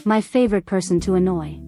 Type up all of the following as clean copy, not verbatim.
my favorite person to annoy.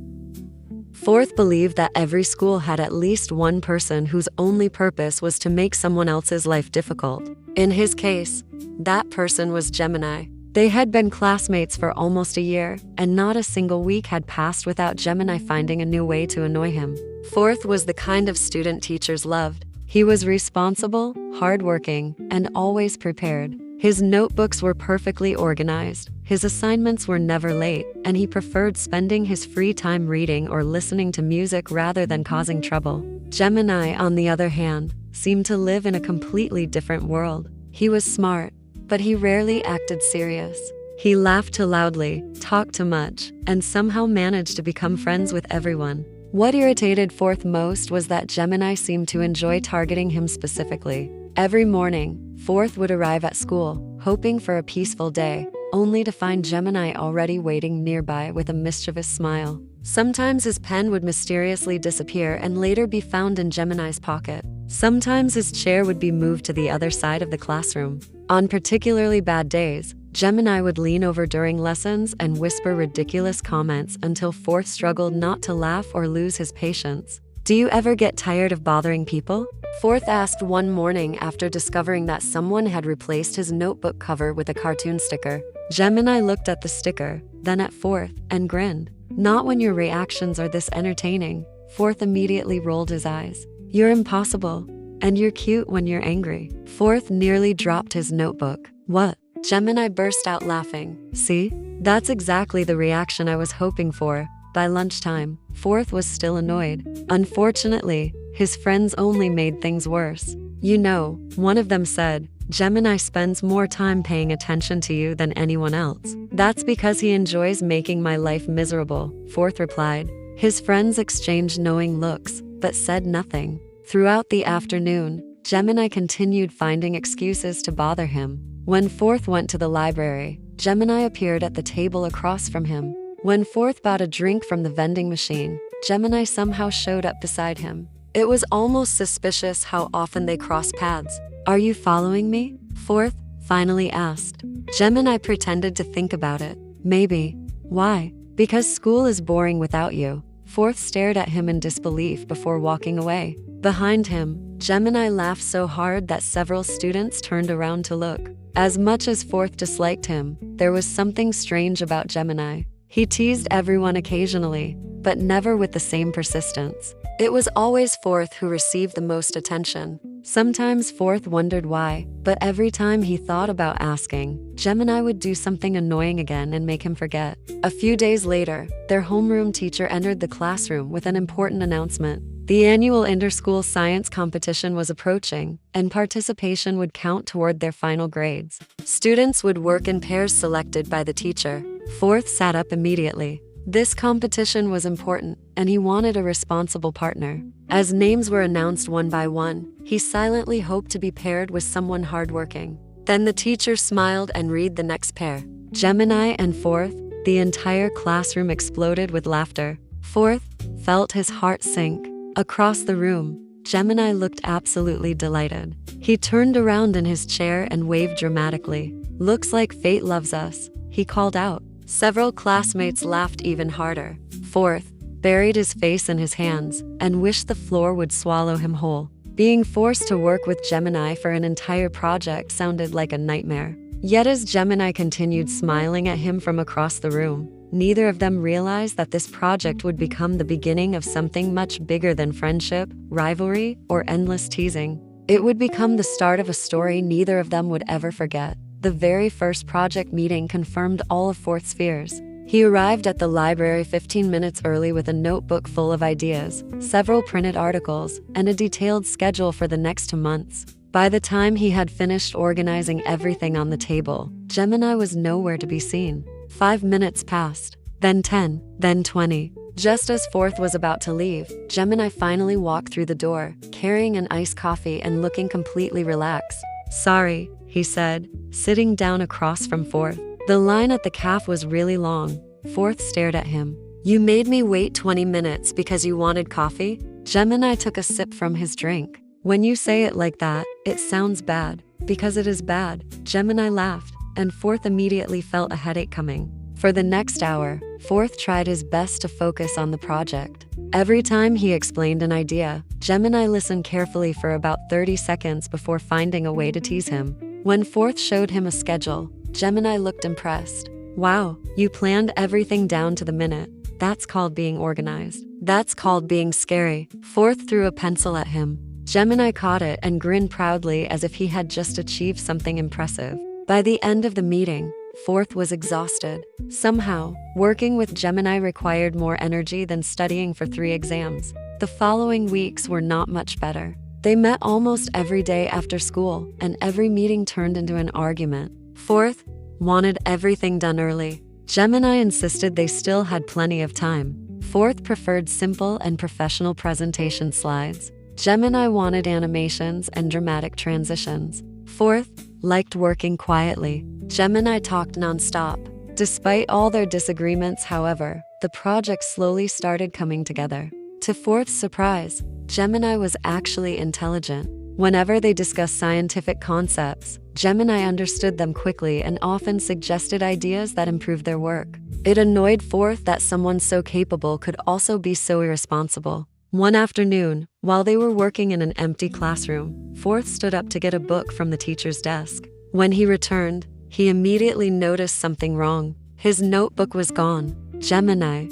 Fourth believed that every school had at least one person whose only purpose was to make someone else's life difficult. In his case, that person was Gemini. They had been classmates for almost a year, and not a single week had passed without Gemini finding a new way to annoy him. Fourth was the kind of student teachers loved. He was responsible, hardworking, and always prepared. His notebooks were perfectly organized, his assignments were never late, and he preferred spending his free time reading or listening to music rather than causing trouble. Gemini, on the other hand, seemed to live in a completely different world. He was smart, but he rarely acted serious. He laughed too loudly, talked too much, and somehow managed to become friends with everyone. What irritated Fourth most was that Gemini seemed to enjoy targeting him specifically. Every morning, Fourth would arrive at school, hoping for a peaceful day, only to find Gemini already waiting nearby with a mischievous smile. Sometimes his pen would mysteriously disappear and later be found in Gemini's pocket. Sometimes his chair would be moved to the other side of the classroom. On particularly bad days, Gemini would lean over during lessons and whisper ridiculous comments until Fourth struggled not to laugh or lose his patience. "Do you ever get tired of bothering people?" Fourth asked one morning after discovering that someone had replaced his notebook cover with a cartoon sticker. Gemini looked at the sticker, then at Fourth, and grinned. "Not when your reactions are this entertaining." Fourth immediately rolled his eyes. "You're impossible, and you're cute when you're angry." Fourth nearly dropped his notebook. "What?" Gemini burst out laughing. "See? That's exactly the reaction I was hoping for." By lunchtime, Fourth was still annoyed. Unfortunately, his friends only made things worse. "You know," one of them said, "Gemini spends more time paying attention to you than anyone else." "That's because he enjoys making my life miserable," Fourth replied. His friends exchanged knowing looks, but said nothing. Throughout the afternoon, Gemini continued finding excuses to bother him. When Fourth went to the library, Gemini appeared at the table across from him. When Fourth bought a drink from the vending machine, Gemini somehow showed up beside him. It was almost suspicious how often they crossed paths. "Are you following me?" Fourth finally asked. Gemini pretended to think about it. "Maybe." "Why?" "Because school is boring without you." Fourth stared at him in disbelief before walking away. Behind him, Gemini laughed so hard that several students turned around to look. As much as Fourth disliked him, there was something strange about Gemini. He teased everyone occasionally, but never with the same persistence. It was always Fourth who received the most attention. Sometimes Fourth wondered why, but every time he thought about asking, Gemini would do something annoying again and make him forget. A few days later, their homeroom teacher entered the classroom with an important announcement. The annual inter-school science competition was approaching, and participation would count toward their final grades. Students would work in pairs selected by the teacher. Fourth sat up immediately. This competition was important, and he wanted a responsible partner. As names were announced one by one, he silently hoped to be paired with someone hardworking. Then the teacher smiled and read the next pair. Gemini and Fourth. The entire classroom exploded with laughter. Fourth felt his heart sink. Across the room, Gemini looked absolutely delighted. He turned around in his chair and waved dramatically. "Looks like fate loves us," he called out. Several classmates laughed even harder. Fourth buried his face in his hands and wished the floor would swallow him whole. Being forced to work with Gemini for an entire project sounded like a nightmare. Yet as Gemini continued smiling at him from across the room, neither of them realized that this project would become the beginning of something much bigger than friendship, rivalry, or endless teasing. It would become the start of a story neither of them would ever forget. The very first project meeting confirmed all of Fourth's fears. He arrived at the library 15 minutes early with a notebook full of ideas, several printed articles, and a detailed schedule for the next 2 months. By the time he had finished organizing everything on the table, Gemini was nowhere to be seen. 5 minutes passed, then 10, then 20. Just as Fourth was about to leave, Gemini finally walked through the door, carrying an iced coffee and looking completely relaxed. "Sorry," he said, sitting down across from Fourth. The line at the cafe was really long. Fourth stared at him. "You made me wait 20 minutes because you wanted coffee?" Gemini took a sip from his drink. "When you say it like that, it sounds bad." "Because it is bad," Gemini laughed, and Fourth immediately felt a headache coming. For the next hour, Fourth tried his best to focus on the project. Every time he explained an idea, Gemini listened carefully for about 30 seconds before finding a way to tease him. When Fourth showed him a schedule, Gemini looked impressed. Wow, you planned everything down to the minute. That's called being organized. That's called being scary. Fourth threw a pencil at him. Gemini caught it and grinned proudly as if he had just achieved something impressive. By the end of the meeting, Fourth was exhausted. Somehow, working with Gemini required more energy than studying for 3 exams. The following weeks were not much better. They met almost every day after school, and every meeting turned into an argument. Fourth wanted everything done early. Gemini insisted they still had plenty of time. Fourth preferred simple and professional presentation slides. Gemini wanted animations and dramatic transitions. Fourth liked working quietly. Gemini talked nonstop. Despite all their disagreements, however, the project slowly started coming together. To Fourth's surprise, Gemini was actually intelligent. Whenever they discussed scientific concepts, Gemini understood them quickly and often suggested ideas that improved their work. It annoyed Fourth that someone so capable could also be so irresponsible. One afternoon, while they were working in an empty classroom, Fourth stood up to get a book from the teacher's desk. When he returned, he immediately noticed something wrong. His notebook was gone. Gemini,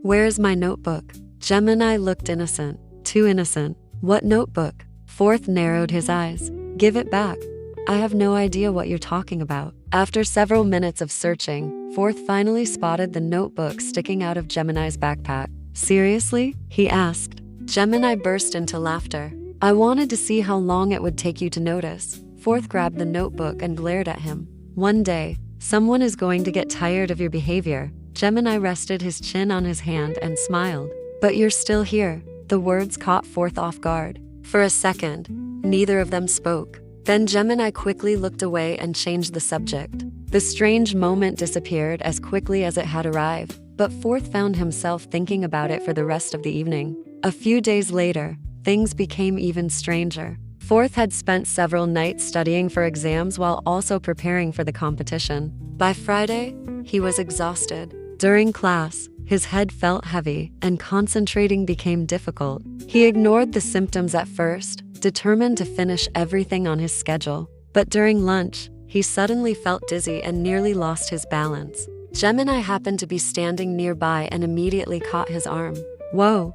where's my notebook? Gemini looked innocent. Too innocent. What notebook? Fourth narrowed his eyes. Give it back. I have no idea what you're talking about. After several minutes of searching, Fourth finally spotted the notebook sticking out of Gemini's backpack. Seriously? He asked. Gemini burst into laughter. I wanted to see how long it would take you to notice. Fourth grabbed the notebook and glared at him. One day, someone is going to get tired of your behavior. Gemini rested his chin on his hand and smiled. But you're still here. The words caught Fourth off guard. For a second, neither of them spoke. Then Gemini quickly looked away and changed the subject. The strange moment disappeared as quickly as it had arrived, but Fourth found himself thinking about it for the rest of the evening. A few days later, things became even stranger. Fourth had spent several nights studying for exams while also preparing for the competition. By Friday, he was exhausted. During class, his head felt heavy and concentrating became difficult. He ignored the symptoms at first, determined to finish everything on his schedule. But during lunch, he suddenly felt dizzy and nearly lost his balance. Gemini happened to be standing nearby and immediately caught his arm. Whoa!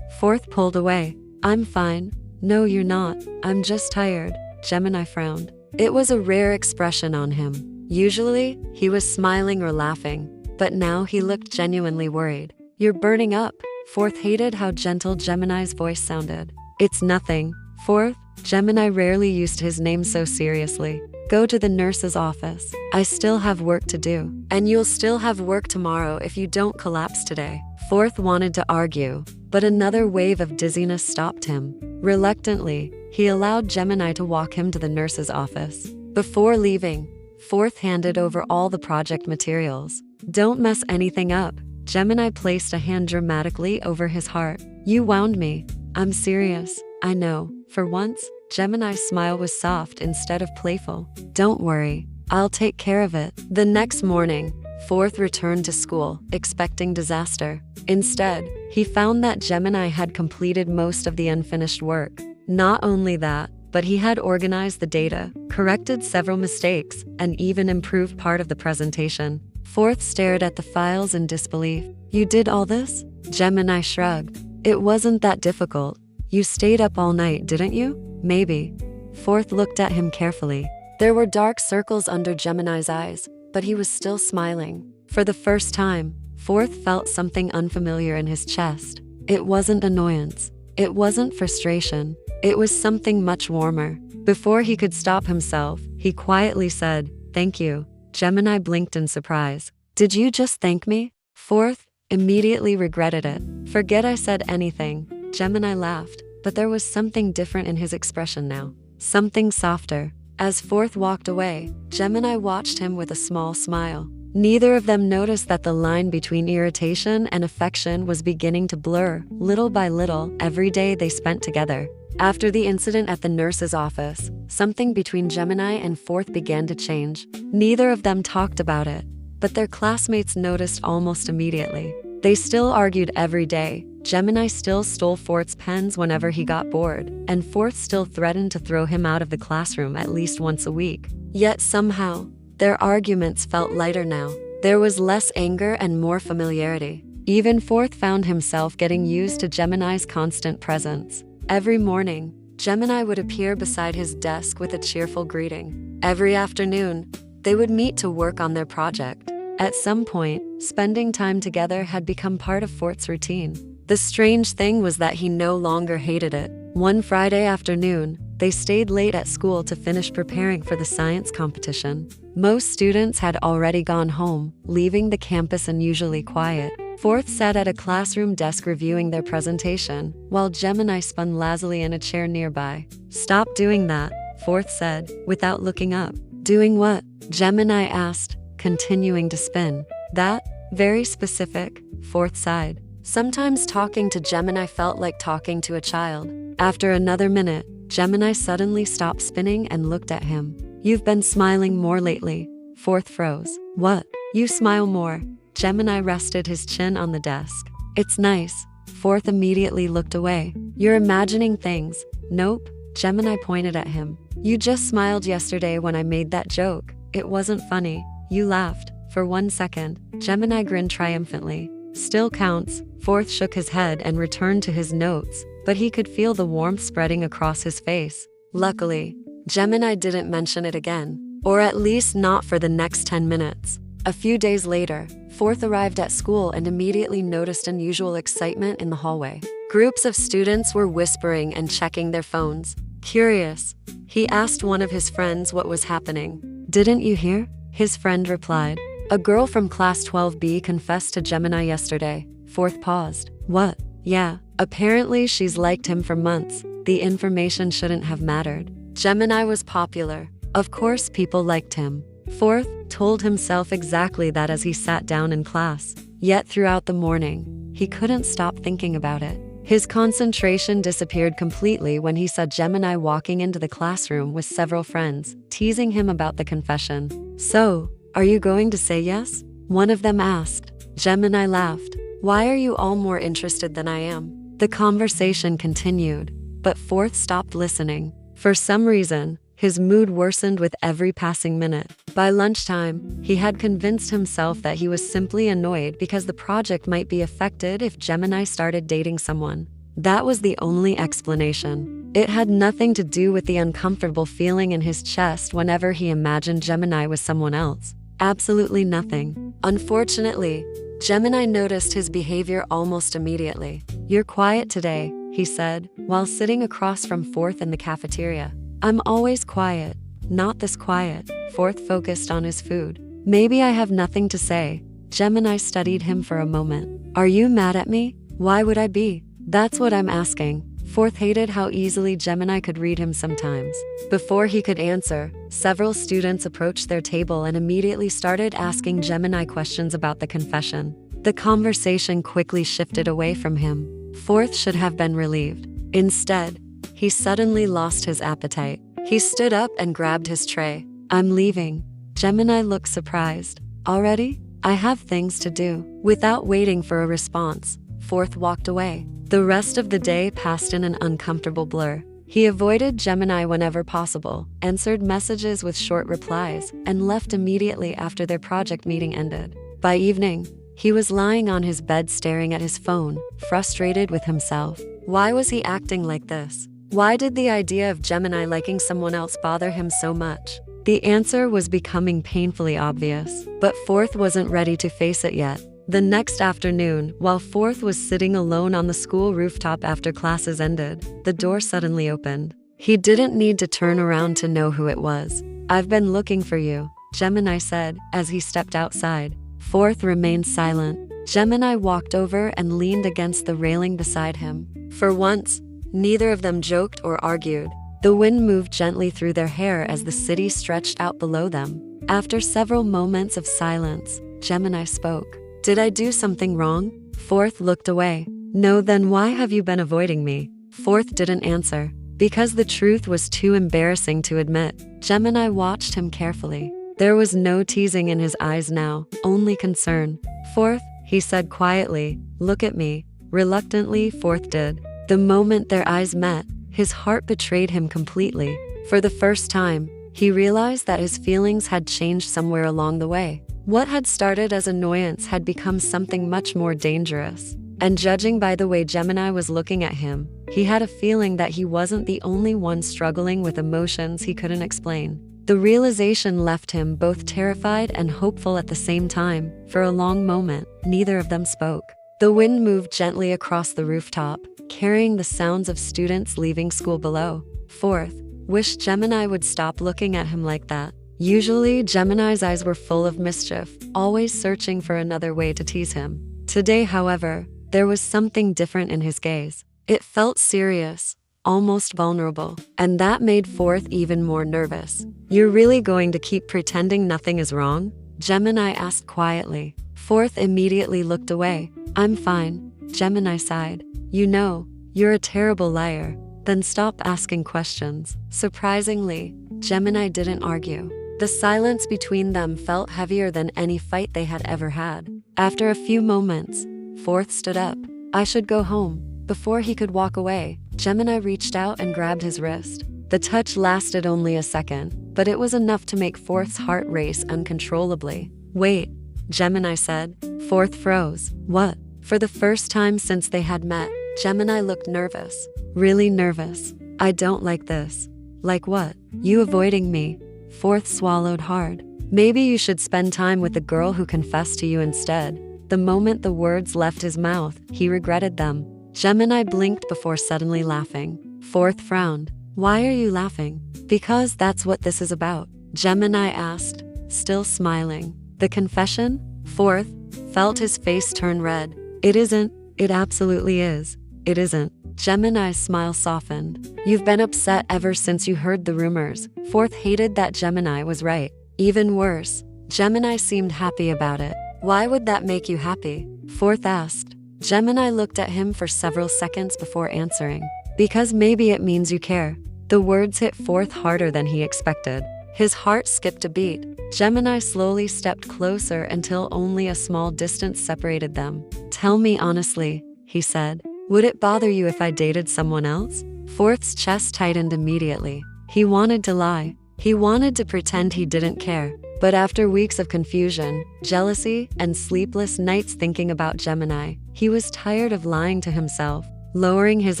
Fourth pulled away. I'm fine. No, you're not. I'm just tired. Gemini frowned. It was a rare expression on him. Usually, he was smiling or laughing, but now he looked genuinely worried. You're burning up. Fourth hated how gentle Gemini's voice sounded. It's nothing. Fourth, Gemini rarely used his name so seriously. Go to the nurse's office. I still have work to do. And you'll still have work tomorrow if you don't collapse today. Fourth wanted to argue, but another wave of dizziness stopped him. Reluctantly, he allowed Gemini to walk him to the nurse's office. Before leaving, Fourth handed over all the project materials. Don't mess anything up. Gemini placed a hand dramatically over his heart. You wound me. I'm serious. I know. For once, Gemini's smile was soft instead of playful. Don't worry. I'll take care of it. The next morning, Fourth returned to school, expecting disaster. Instead, he found that Gemini had completed most of the unfinished work. Not only that, but he had organized the data, corrected several mistakes, and even improved part of the presentation. Fourth stared at the files in disbelief. You did all this? Gemini shrugged. It wasn't that difficult. You stayed up all night, didn't you? Maybe. Fourth looked at him carefully. There were dark circles under Gemini's eyes, but he was still smiling. For the first time, Fourth felt something unfamiliar in his chest. It wasn't annoyance. It wasn't frustration. It was something much warmer. Before he could stop himself, he quietly said, "Thank you." Gemini blinked in surprise. Did you just thank me? Fourth immediately regretted it. Forget I said anything. Gemini laughed, but there was something different in his expression now. Something softer. As Fourth walked away, Gemini watched him with a small smile. Neither of them noticed that the line between irritation and affection was beginning to blur, little by little, every day they spent together. After the incident at the nurse's office, something between Gemini and Fourth began to change. Neither of them talked about it, but their classmates noticed almost immediately. They still argued every day. Gemini still stole Fourth's pens whenever he got bored, and Fourth still threatened to throw him out of the classroom at least once a week. Yet somehow, their arguments felt lighter now. There was less anger and more familiarity. Even Fourth found himself getting used to Gemini's constant presence. Every morning, Gemini would appear beside his desk with a cheerful greeting. Every afternoon, they would meet to work on their project. At some point, spending time together had become part of Fourth's routine. The strange thing was that he no longer hated it. One Friday afternoon, they stayed late at school to finish preparing for the science competition. Most students had already gone home, leaving the campus unusually quiet. Fourth sat at a classroom desk reviewing their presentation, while Gemini spun lazily in a chair nearby. "Stop doing that," Fourth said, without looking up. "Doing what?" Gemini asked, continuing to spin. "That, very specific," Fourth sighed. Sometimes talking to Gemini felt like talking to a child. After another minute, Gemini suddenly stopped spinning and looked at him. "You've been smiling more lately." Fourth froze. "What?" "You smile more." Gemini rested his chin on the desk. "It's nice." Fourth immediately looked away. "You're imagining things." "Nope." Gemini pointed at him. "You just smiled yesterday when I made that joke. It wasn't funny. You laughed." For 1 second, Gemini grinned triumphantly. "Still counts." Fourth shook his head and returned to his notes, but he could feel the warmth spreading across his face. Luckily, Gemini didn't mention it again, or at least not for the next 10 minutes. A few days later, Fourth arrived at school and immediately noticed unusual excitement in the hallway. Groups of students were whispering and checking their phones. Curious, he asked one of his friends what was happening. "Didn't you hear?" His friend replied. "A girl from class 12B confessed to Gemini yesterday." Fourth paused. "What?" "Yeah, apparently she's liked him for months. The information shouldn't have mattered. Gemini was popular. Of course people liked him." Fourth told himself exactly that as he sat down in class. Yet throughout the morning, he couldn't stop thinking about it. His concentration disappeared completely when he saw Gemini walking into the classroom with several friends, teasing him about the confession. "So, are you going to say yes?" one of them asked. Gemini laughed. "Why are you all more interested than I am?" The conversation continued, but Fourth stopped listening. For some reason, his mood worsened with every passing minute. By lunchtime, he had convinced himself that he was simply annoyed because the project might be affected if Gemini started dating someone. That was the only explanation. It had nothing to do with the uncomfortable feeling in his chest whenever he imagined Gemini with someone else. Absolutely nothing. Unfortunately, Gemini noticed his behavior almost immediately. "You're quiet today," he said, while sitting across from Fourth in the cafeteria. "I'm always quiet." "Not this quiet." Fourth focused on his food. "Maybe I have nothing to say." Gemini studied him for a moment. "Are you mad at me?" "Why would I be?" "That's what I'm asking." Fourth hated how easily Gemini could read him sometimes. Before he could answer, several students approached their table and immediately started asking Gemini questions about the confession. The conversation quickly shifted away from him. Fourth should have been relieved. Instead, he suddenly lost his appetite. He stood up and grabbed his tray. "I'm leaving." Gemini looked surprised. "Already? I have things to do." Without waiting for a response, Fourth walked away. The rest of the day passed in an uncomfortable blur. He avoided Gemini whenever possible, answered messages with short replies, and left immediately after their project meeting ended. By evening, he was lying on his bed staring at his phone, frustrated with himself. Why was he acting like this? Why did the idea of Gemini liking someone else bother him so much? The answer was becoming painfully obvious, but Fourth wasn't ready to face it yet. The next afternoon, while Fourth was sitting alone on the school rooftop after classes ended, the door suddenly opened. He didn't need to turn around to know who it was. "I've been looking for you," Gemini said as he stepped outside. Fourth remained silent. Gemini walked over and leaned against the railing beside him. For once, neither of them joked or argued. The wind moved gently through their hair as the city stretched out below them. After several moments of silence, Gemini spoke. "Did I do something wrong?" Fourth looked away. "No, then why have you been avoiding me?" Fourth didn't answer. Because the truth was too embarrassing to admit. Gemini watched him carefully. There was no teasing in his eyes now, only concern. "Fourth," he said quietly, "look at me." Reluctantly, Fourth did. The moment their eyes met, his heart betrayed him completely. For the first time, he realized that his feelings had changed somewhere along the way. What had started as annoyance had become something much more dangerous. And judging by the way Gemini was looking at him, he had a feeling that he wasn't the only one struggling with emotions he couldn't explain. The realization left him both terrified and hopeful at the same time. For a long moment, neither of them spoke. The wind moved gently across the rooftop, carrying the sounds of students leaving school below. Fourth wished Gemini would stop looking at him like that. Usually, Gemini's eyes were full of mischief, always searching for another way to tease him. Today, however, there was something different in his gaze. It felt serious, almost vulnerable, and that made Fourth even more nervous. "You're really going to keep pretending nothing is wrong?" Gemini asked quietly. Fourth immediately looked away. "I'm fine," Gemini sighed. "You know, you're a terrible liar." "Then stop asking questions." Surprisingly, Gemini didn't argue. The silence between them felt heavier than any fight they had ever had. After a few moments, Fourth stood up. "I should go home." Before he could walk away, Gemini reached out and grabbed his wrist. The touch lasted only a second, but it was enough to make Fourth's heart race uncontrollably. "Wait," Gemini said. Fourth froze. "What?" For the first time since they had met, Gemini looked nervous. Really nervous. "I don't like this." "Like what?" "You avoiding me." Fourth swallowed hard. "Maybe you should spend time with the girl who confessed to you instead." The moment the words left his mouth, he regretted them. Gemini blinked before suddenly laughing. Fourth frowned. "Why are you laughing?" "Because that's what this is about," Gemini asked, still smiling. "The confession?" Fourth felt his face turn red. "It isn't." "It absolutely is." "It isn't." Gemini's smile softened. "You've been upset ever since you heard the rumors." Fourth hated that Gemini was right. Even worse, Gemini seemed happy about it. "Why would that make you happy?" Fourth asked. Gemini looked at him for several seconds before answering. "Because maybe it means you care." The words hit Fourth harder than he expected. His heart skipped a beat. Gemini slowly stepped closer until only a small distance separated them. "Tell me honestly," he said. "Would it bother you if I dated someone else?" Fourth's chest tightened immediately. He wanted to lie. He wanted to pretend he didn't care. But after weeks of confusion, jealousy, and sleepless nights thinking about Gemini, he was tired of lying to himself. Lowering his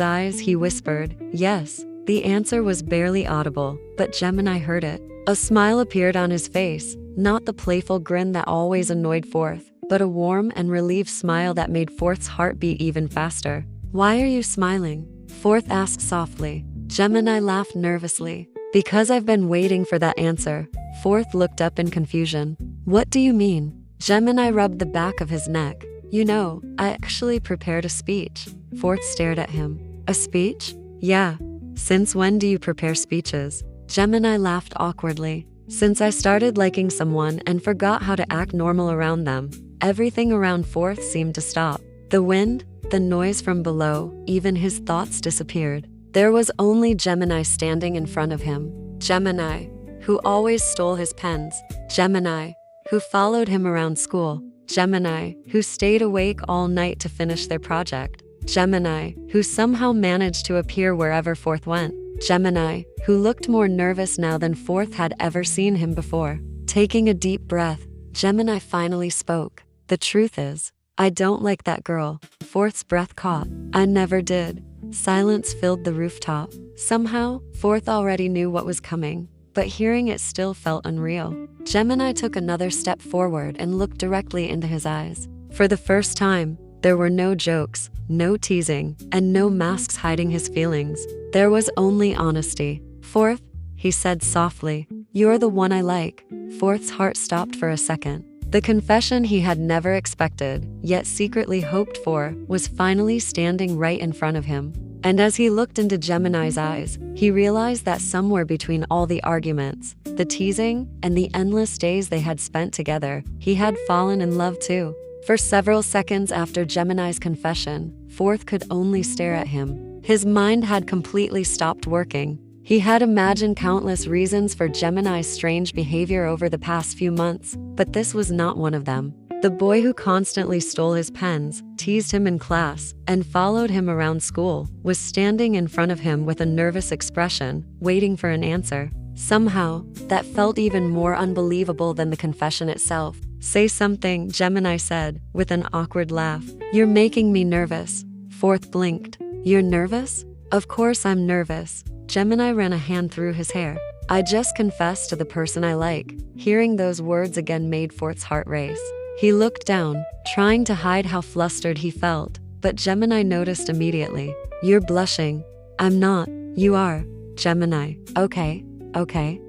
eyes, he whispered, "Yes." The answer was barely audible, but Gemini heard it. A smile appeared on his face, not the playful grin that always annoyed Fourth, but a warm and relieved smile that made Fourth's heart beat even faster. "Why are you smiling?" Fourth asked softly. Gemini laughed nervously. "Because I've been waiting for that answer." Fourth looked up in confusion. "What do you mean?" Gemini rubbed the back of his neck. "You know, I actually prepared a speech." Fourth stared at him. "A speech?" "Yeah. Since when do you prepare speeches?" Gemini laughed awkwardly. "Since I started liking someone and forgot how to act normal around them." Everything around Fourth seemed to stop. The wind, the noise from below, even his thoughts disappeared. There was only Gemini standing in front of him. Gemini, who always stole his pens. Gemini, who followed him around school. Gemini, who stayed awake all night to finish their project. Gemini, who somehow managed to appear wherever Fourth went. Gemini, who looked more nervous now than Fourth had ever seen him before. Taking a deep breath, Gemini finally spoke. "The truth is, I don't like that girl." Fourth's breath caught. "I never did." Silence filled the rooftop. Somehow, Fourth already knew what was coming, but hearing it still felt unreal. Gemini took another step forward and looked directly into his eyes. For the first time, there were no jokes, no teasing, and no masks hiding his feelings. There was only honesty. "Fourth," he said softly, "you're the one I like." Fourth's heart stopped for a second. The confession he had never expected, yet secretly hoped for, was finally standing right in front of him. And as he looked into Gemini's eyes, he realized that somewhere between all the arguments, the teasing, and the endless days they had spent together, he had fallen in love too. For several seconds after Gemini's confession, Fourth could only stare at him. His mind had completely stopped working. He had imagined countless reasons for Gemini's strange behavior over the past few months, but this was not one of them. The boy who constantly stole his pens, teased him in class, and followed him around school was standing in front of him with a nervous expression, waiting for an answer. Somehow, that felt even more unbelievable than the confession itself. "Say something," Gemini said, with an awkward laugh. "You're making me nervous." Fourth blinked. "You're nervous?" "Of course I'm nervous." Gemini ran a hand through his hair. "I just confessed to the person I like." Hearing those words again made Fourth's heart race. He looked down, trying to hide how flustered he felt, but Gemini noticed immediately. "You're blushing." "I'm not." "You are." Gemini. Okay.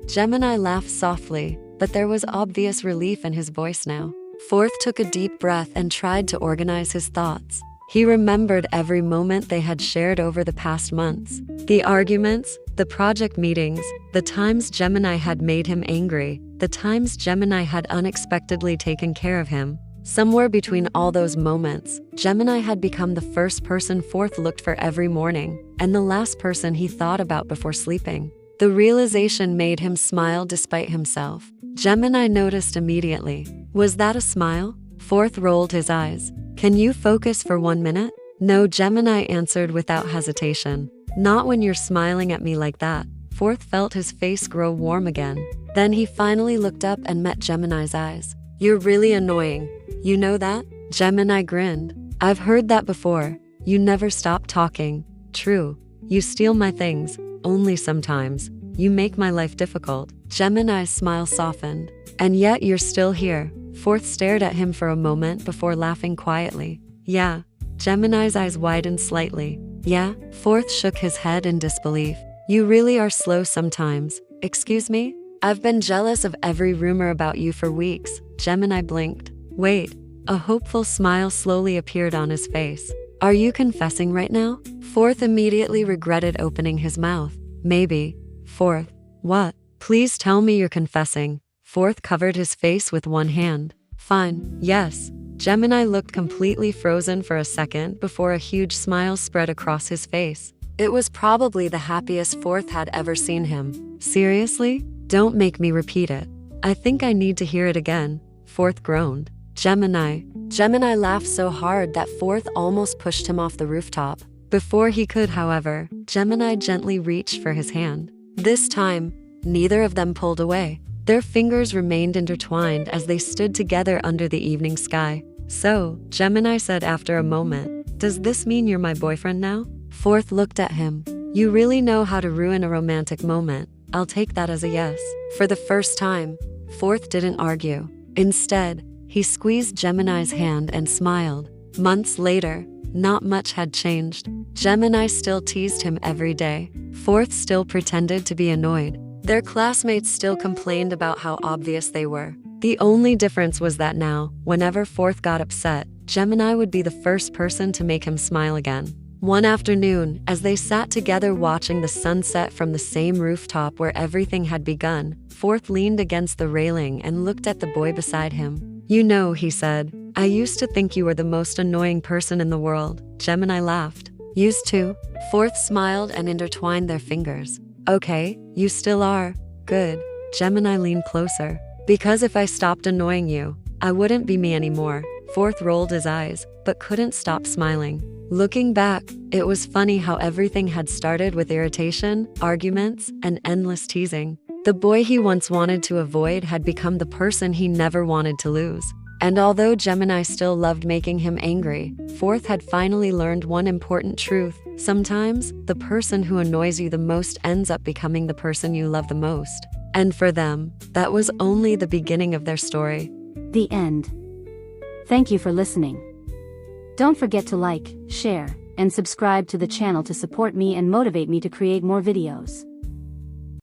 Gemini laughed softly, but there was obvious relief in his voice now. Fourth took a deep breath and tried to organize his thoughts. He remembered every moment they had shared over the past months. The arguments, the project meetings, the times Gemini had made him angry, the times Gemini had unexpectedly taken care of him. Somewhere between all those moments, Gemini had become the first person Fourth looked for every morning, and the last person he thought about before sleeping. The realization made him smile despite himself. Gemini noticed immediately. Was that a smile? Fourth rolled his eyes. "Can you focus for 1 minute?" "No," Gemini answered without hesitation. "Not when you're smiling at me like that." Fourth felt his face grow warm again. Then he finally looked up and met Gemini's eyes. "You're really annoying. You know that?" Gemini grinned. "I've heard that before. You never stop talking." "True. You steal my things. Only sometimes. You make my life difficult." Gemini's smile softened. "And yet you're still here." Fourth stared at him for a moment before laughing quietly. "Yeah." Gemini's eyes widened slightly. "Yeah?" Fourth shook his head in disbelief. "You really are slow sometimes." "Excuse me? I've been jealous of every rumor about you for weeks." Gemini blinked. "Wait." A hopeful smile slowly appeared on his face. "Are you confessing right now?" Fourth immediately regretted opening his mouth. "Maybe." "Fourth." "What?" "Please tell me you're confessing." Fourth covered his face with one hand. "Fine, yes." Gemini looked completely frozen for a second before a huge smile spread across his face. It was probably the happiest Fourth had ever seen him. "Seriously? Don't make me repeat it. I think I need to hear it again." Fourth groaned. Gemini laughed so hard that Fourth almost pushed him off the rooftop. Before he could, however, Gemini gently reached for his hand. This time, neither of them pulled away. Their fingers remained intertwined as they stood together under the evening sky. "So," Gemini said after a moment, "does this mean you're my boyfriend now?" Fourth looked at him. "You really know how to ruin a romantic moment. I'll take that as a yes." For the first time, Fourth didn't argue. Instead, he squeezed Gemini's hand and smiled. Months later, not much had changed. Gemini still teased him every day. Fourth still pretended to be annoyed. Their classmates still complained about how obvious they were. The only difference was that now, whenever Fourth got upset, Gemini would be the first person to make him smile again. One afternoon, as they sat together watching the sunset from the same rooftop where everything had begun, Fourth leaned against the railing and looked at the boy beside him. "You know," he said, "I used to think you were the most annoying person in the world." Gemini laughed. "Used to?" Fourth smiled and intertwined their fingers. "Okay, you still are. Good." Gemini leaned closer. "Because if I stopped annoying you, I wouldn't be me anymore." Fourth rolled his eyes, but couldn't stop smiling. Looking back, it was funny how everything had started with irritation, arguments, and endless teasing. The boy he once wanted to avoid had become the person he never wanted to lose. And although Gemini still loved making him angry, Fourth had finally learned one important truth. Sometimes, the person who annoys you the most ends up becoming the person you love the most. And for them, that was only the beginning of their story. The end. Thank you for listening. Don't forget to like, share, and subscribe to the channel to support me and motivate me to create more videos.